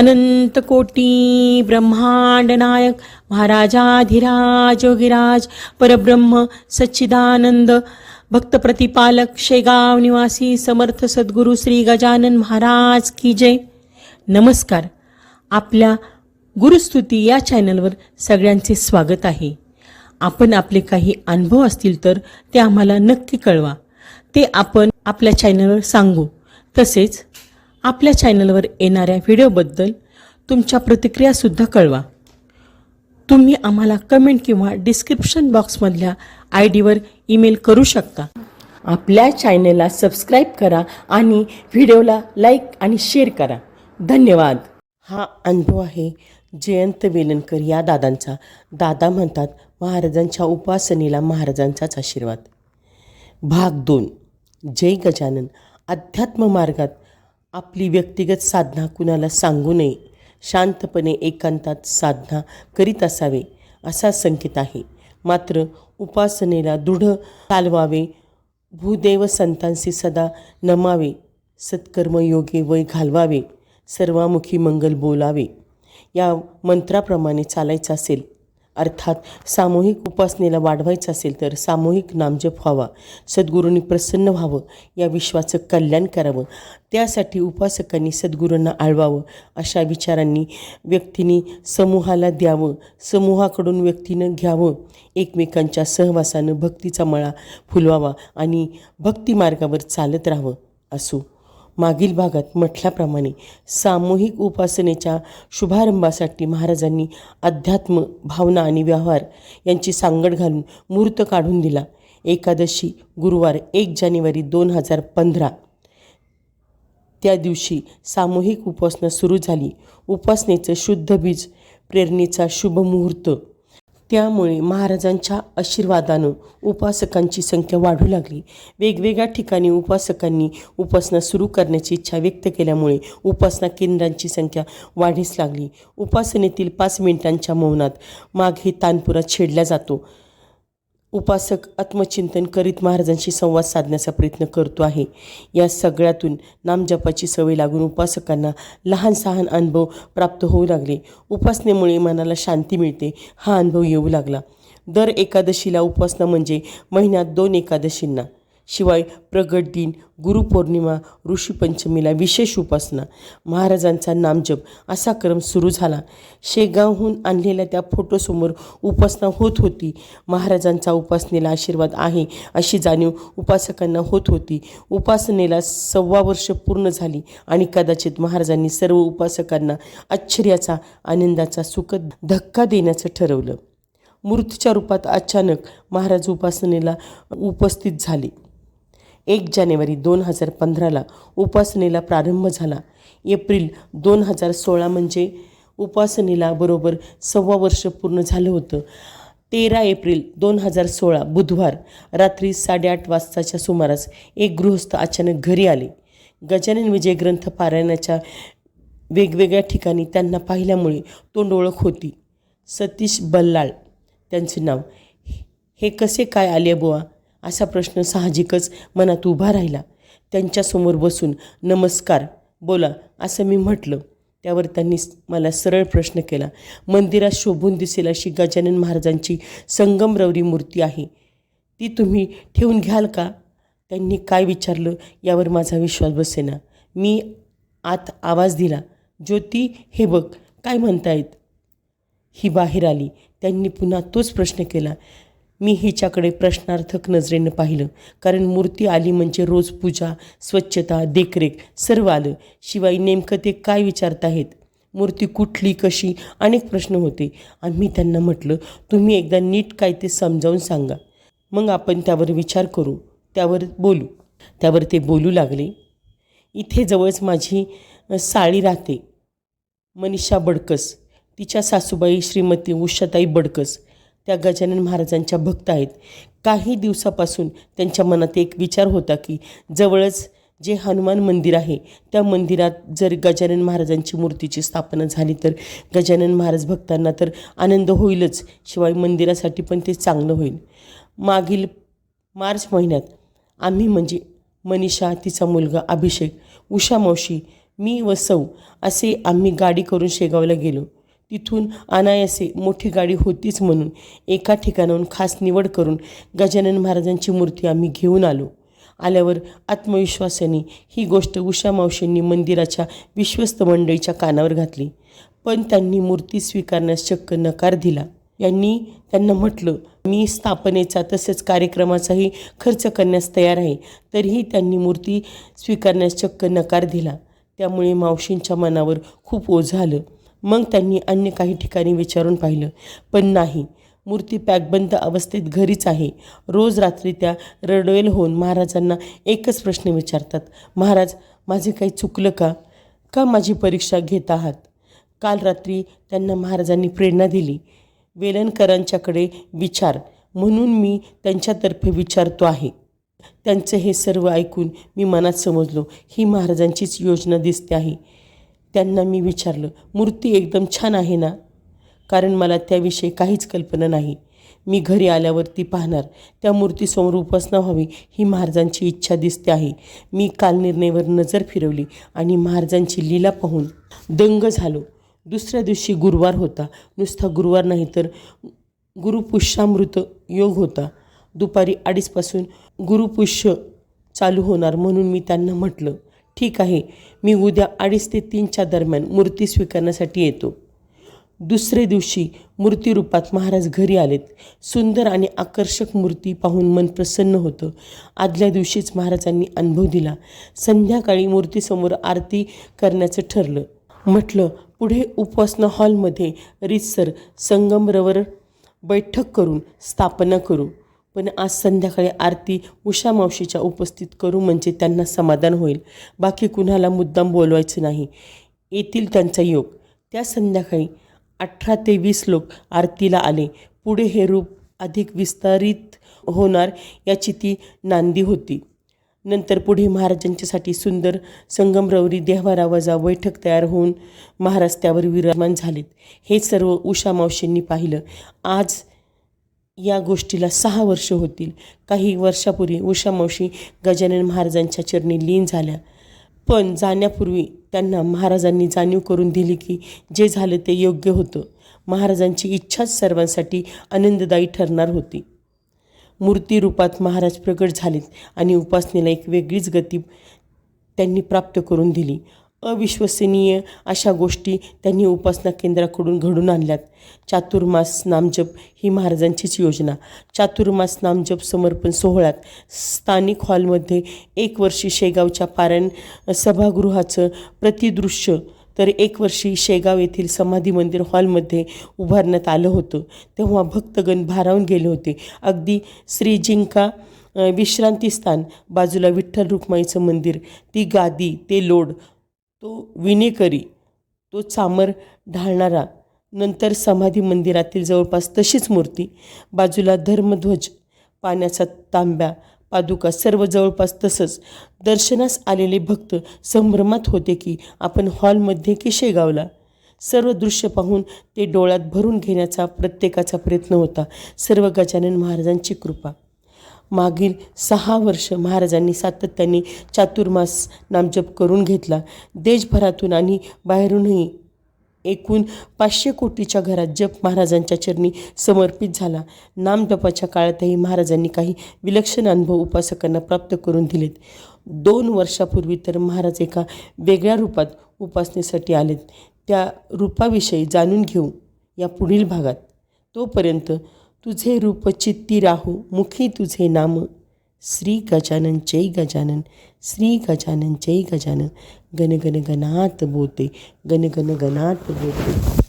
अनंत कोटी ब्रह्मांड नायक महाराजाधिराज योगीराज परब्रह्म सच्चिदानंद भक्त प्रतिपालक शेगाव निवासी समर्थ सद्गुरू श्री गजानन महाराज की जय. नमस्कार. आपल्या गुरुस्तुती या चॅनलवर सगळ्यांचे स्वागत आहे. आपण आपले काही अनुभव असतील तर ते आम्हाला नक्की कळवा. ते आपण आपल्या चॅनलवर सांगू. तसेच आपल्या चॅनलवर येणाऱ्या व्हिडिओबद्दल तुमच्या प्रतिक्रियासुद्धा कळवा. तुम्ही आम्हाला कमेंट किंवा डिस्क्रिप्शन बॉक्समधल्या ID वर ईमेल करू शकता. आपल्या चॅनलला सबस्क्राईब करा आणि व्हिडिओला लाईक आणि शेअर करा. धन्यवाद. हा अनुभव आहे जयंत वेलणकर या दादांचा. दादा म्हणतात, महाराजांच्या उपासनेला महाराजांचाच आशीर्वाद. भाग 2. जय गजानन. अध्यात्म मार्गात आपली व्यक्तिगत साधना कुणाला सांगू नये. शांतपणे एकांतात साधना करीत असावे असा संकेत आहे. मात्र उपासनेला दृढ चालवावे. भूदेव संतांशी सदा नमावे. सत्कर्म योगे वय घालवावे. सर्वामुखी मंगल बोलावे. या मंत्राप्रमाणे चालायचं असेल, अर्थात सामूहिक उपासनेला वाढवायचं असेल तर सामूहिक नामजप व्हावा. सद्गुरूंनी प्रसन्न व्हावं, या विश्वाचं कल्याण करावं. त्यासाठी उपासकांनी सद्गुरूंना आळवावं. अशा विचारांनी व्यक्तींनी समूहाला द्यावं. समूहाकडून व्यक्तीनं घ्यावं. एकमेकांच्या सहवासानं भक्तीचा मळा फुलवावा आणि भक्तिमार्गावर चालत राहावं. असो. मागील भागात म्हटल्याप्रमाणे सामूहिक उपासनेच्या शुभारंभासाठी महाराजांनी अध्यात्म, भावना आणि व्यवहार यांची सांगड घालून मुहूर्त काढून दिला. एकादशी गुरुवार 1 जानेवारी 2015. त्या दिवशी सामूहिक उपासना सुरू झाली. उपासनेचं शुद्ध बीज, प्रेरणेचा शुभ मुहूर्त. त्यामुळे महाराजांच्या आशीर्वादानं उपासकांची संख्या वाढू लागली. वेगवेगळ्या ठिकाणी उपासकांनी उपासना सुरू करण्याची इच्छा व्यक्त केल्यामुळे उपासना केंद्रांची संख्या वाढीस लागली. उपासनेतील 5 मिनिटांच्या मौनात मागे तानपुरा छेडला जातो. उपासक आत्मचिंतन करीत महाराजांशी संवाद साधण्याचा प्रयत्न करतो आहे. या सगळ्यातून नामजपाची सवय लागून उपासकांना लहान सहान अनुभव प्राप्त होऊ लागले. उपासनेमुळे मनाला शांती मिळते, हा अनुभव येऊ लागला. दर एकादशीला उपासना म्हणजे महिन्यात 2 एकादशींना. शिवाय प्रगट दिन, गुरुपौर्णिमा, ऋषीपंचमीला विशेष उपासना. महाराजांचा नामजप असा क्रम सुरू झाला. शेगावहून आणलेल्या त्या फोटोसमोर उपासना होत होती. महाराजांचा उपासनेला आशीर्वाद आहे अशी जाणीव उपासकांना होत होती. उपासनेला 1.25 वर्ष पूर्ण झाली आणि कदाचित महाराजांनी सर्व उपासकांना आश्चर्याचा, आनंदाचा, सुखद धक्का देण्याचं ठरवलं. मूर्तीच्या रूपात अचानक महाराज उपासनेला उपस्थित झाले. 1 जानेवारी 2015 उपासनेला प्रारंभ झाला. एप्रिल 2016 म्हणजे उपासनेला बरोबर 1.25 वर्ष पूर्ण झालं होतं. 13 एप्रिल 2016 बुधवार रात्री 8:30 वाजताच्या सुमारास एक गृहस्थ अचानक घरी आले. गजानन विजय ग्रंथ पारायणाच्या वेगवेगळ्या ठिकाणी त्यांना पाहिल्यामुळे तोंड ओळख होती. सतीश बल्लाळ त्यांचे नाव. हे कसे काय आले बुवा, असा प्रश्न साहजिकच मनात उभा राहिला. त्यांच्यासमोर बसून नमस्कार, बोला असं मी म्हटलं. त्यावर त्यांनी मला सरळ प्रश्न केला. मंदिरात शोभून दिसेल अशी गजानन महाराजांची संगमरवरी मूर्ती आहे, ती तुम्ही ठेवून घ्याल का? त्यांनी काय विचारलं यावर माझा विश्वास बसेना. मी आत आवाज दिला, ज्योती हे बघ, काय म्हणतायत? ही बाहेर आली. त्यांनी पुन्हा तोच प्रश्न केला. मी हिच्याकडे प्रश्नार्थक नजरेनं पाहिलं, कारण मूर्ती आली म्हणजे रोज पूजा, स्वच्छता, देखरेख सर्व आलं. शिवाय नेमकं ते काय विचारताहेत, मूर्ती कुठली, कशी, अनेक प्रश्न होते. आम्ही त्यांना म्हटलं, तुम्ही एकदा नीट काय ते समजावून सांगा, मग आपण त्यावर विचार करू, त्यावर बोलू. त्यावर ते बोलू लागले. इथे जवळच माझी साळी राहते, मनीषा बडकस. तिच्या सासूबाई श्रीमती उषाताई बडकस त्या गजानन महाराजांच्या भक्त आहेत. काही दिवसापासून त्यांच्या मनात एक विचार होता की जवळच जे हनुमान मंदिर आहे त्या मंदिरात जर गजानन महाराजांची मूर्तीची स्थापना झाली तर गजानन महाराज भक्तांना तर आनंद होईलच, शिवाय मंदिरासाठी पण ते चांगलं होईल. मागील मार्च महिन्यात आम्ही म्हणजे मनीषा, तिचा मुलगा अभिषेक, उषा मावशी, मी व सौ असे आम्ही गाडी करून शेगावला गेलो. तिथून अनायासे मोठी गाडी होतीच म्हणून एका ठिकाणाहून खास निवड करून गजानन महाराजांची मूर्ती आम्ही घेऊन आलो. आल्यावर आत्मविश्वासाने ही गोष्ट उषा मावशींनी मंदिराच्या विश्वस्त मंडळीच्या कानावर घातली. पण त्यांनी मूर्ती स्वीकारण्यास चक्क नकार दिला. त्यांना म्हटलं, मी स्थापनेचा तसेच कार्यक्रमाचाही खर्च करण्यास तयार आहे. तरीही त्यांनी मूर्ती स्वीकारण्यास चक्क नकार दिला. त्यामुळे मावशींच्या मनावर खूप ओझं आलं. मग त्यांनी अन्य काही ठिकाणी विचारून पाहिलं, पण नाही. मूर्ती पॅकबंद अवस्थेत घरीच आहे. रोज रात्री त्या रडवेल होऊन महाराजांना एकच प्रश्न विचारतात, महाराज माझे काही चुकलं का? का माझी परीक्षा घेत आहात? काल रात्री त्यांना महाराजांनी प्रेरणा दिली, वेलणकरांच्याकडे विचार, म्हणून मी त्यांच्यातर्फे विचारतो आहे. त्यांचं हे सर्व ऐकून मी मनात समजलो, ही महाराजांचीच योजना दिसते आहे. त्यांना मी विचारलं, मूर्ती एकदम छान आहे ना? कारण मला त्याविषयी काहीच कल्पना नाही. मी घरी आल्यावर ती पाहणार. त्या मूर्तीसमोर उपासना व्हावी ही महाराजांची इच्छा दिसते आहे. मी काल निर्णयावर नजर फिरवली आणि महाराजांची लीला पाहून दंग झालो. दुसऱ्या दिवशी गुरुवार होता. नुसता गुरुवार नाही तर गुरुपुष्यामृत योग होता. दुपारी 2:30 गुरुपुष्य चालू होणार म्हणून मी त्यांना म्हटलं, ठीक आहे, मी उद्या 2:30 ते 3च्या दरम्यान मूर्ती स्वीकारण्यासाठी येतो. दुसरे दिवशी मूर्तीरूपात महाराज घरी आलेत. सुंदर आणि आकर्षक मूर्ती पाहून मन प्रसन्न होतं. आदल्या दिवशीच महाराजांनी अनुभव दिला. संध्याकाळी मूर्तीसमोर आरती करण्याचं ठरलं. म्हटलं, पुढे उपासना हॉलमध्ये रीतसर संगमरवर बैठक करून स्थापना करू. पण आज संध्याकाळी आरती उषा मावशीच्या उपस्थित करू म्हणजे त्यांना समाधान होईल. बाकी कुणाला मुद्दाम बोलवायचं नाही. येतील त्यांचा योग. त्या संध्याकाळी 18 ते 20 लोक आरतीला आले. पुढे हे रूप अधिक विस्तारित होणार याची ती नांदी होती. नंतर पुढे महाराजांच्यासाठी सुंदर संगमरवरी देव्हारावजा बैठक तयार होऊन महाराज त्यावर विराजमान झालेत. हे सर्व उषा मावशींनी पाहिलं. आज या गोष्टीला 6 वर्ष होतील. काही वर्षापूर्वी उषा मावशी गजानन महाराजांच्या चरणी लीन झाल्या. पण जाण्यापूर्वी त्यांना महाराजांनी जाणीव करून दिली की जे झालं ते योग्य होतं. महाराजांची इच्छाच सर्वांसाठी आनंददायी ठरणार होती. मूर्तीरूपात महाराज प्रगट झालेत आणि उपासनेला एक वेगळीच गती त्यांनी प्राप्त करून दिली. अविश्वसनीय अशा गोष्टी त्यांनी उपासना केंद्राकडून घडून आणल्यात. चातुर्मास नामजप ही महाराजांचीच योजना. चातुर्मास नामजप समर्पण सोहळ्यात स्थानिक हॉलमध्ये 1 वर्षी शेगावच्या पारायण सभागृहाचं प्रतिदृश्य तर 1 वर्षी शेगाव येथील समाधी मंदिर हॉलमध्ये उभारण्यात आलं होतं. तेव्हा भक्तगण भारावून गेले होते. अगदी श्रीजिंका विश्रांतीस्थान, बाजूला विठ्ठल रुक्माईचं मंदिर, ती गादी, ते लोड, तो विणेकरी, तो चामर ढाळणारा, नंतर समाधी मंदिरातील जवळपास तशीच मूर्ती, बाजूला धर्मध्वज, पाण्याचा तांब्या, पादुका, सर्व जवळपास तसंच. दर्शनास आलेले भक्त संभ्रमात होते की आपण हॉलमध्ये की शेगावला. सर्व दृश्य पाहून ते डोळ्यात भरून घेण्याचा प्रत्येकाचा प्रयत्न होता. सर्व गजानन महाराजांची कृपा. मागील 6 वर्ष महाराजांनी सातत्याने चातुर्मास नामजप करून घेतला. देशभरातून आणि बाहेरूनही एकूण 500 कोटीच्या घरात जप महाराजांच्या चरणी समर्पित झाला. नामजपाच्या काळातही महाराजांनी काही विलक्षण अनुभव उपासकांना प्राप्त करून दिलेत. 2 वर्षापूर्वी तर महाराज एका वेगळ्या रूपात उपासनेसाठी आलेत. त्या रूपाविषयी जाणून घेऊ या पुढील भागात. तोपर्यंत तुझे रूप चित्ती राहू, मुखी तुझे नाम. श्री गजानन जय गजानन, श्री गजानन जय गजानन. गण गण गणात बोते, गण गण गणात बोते.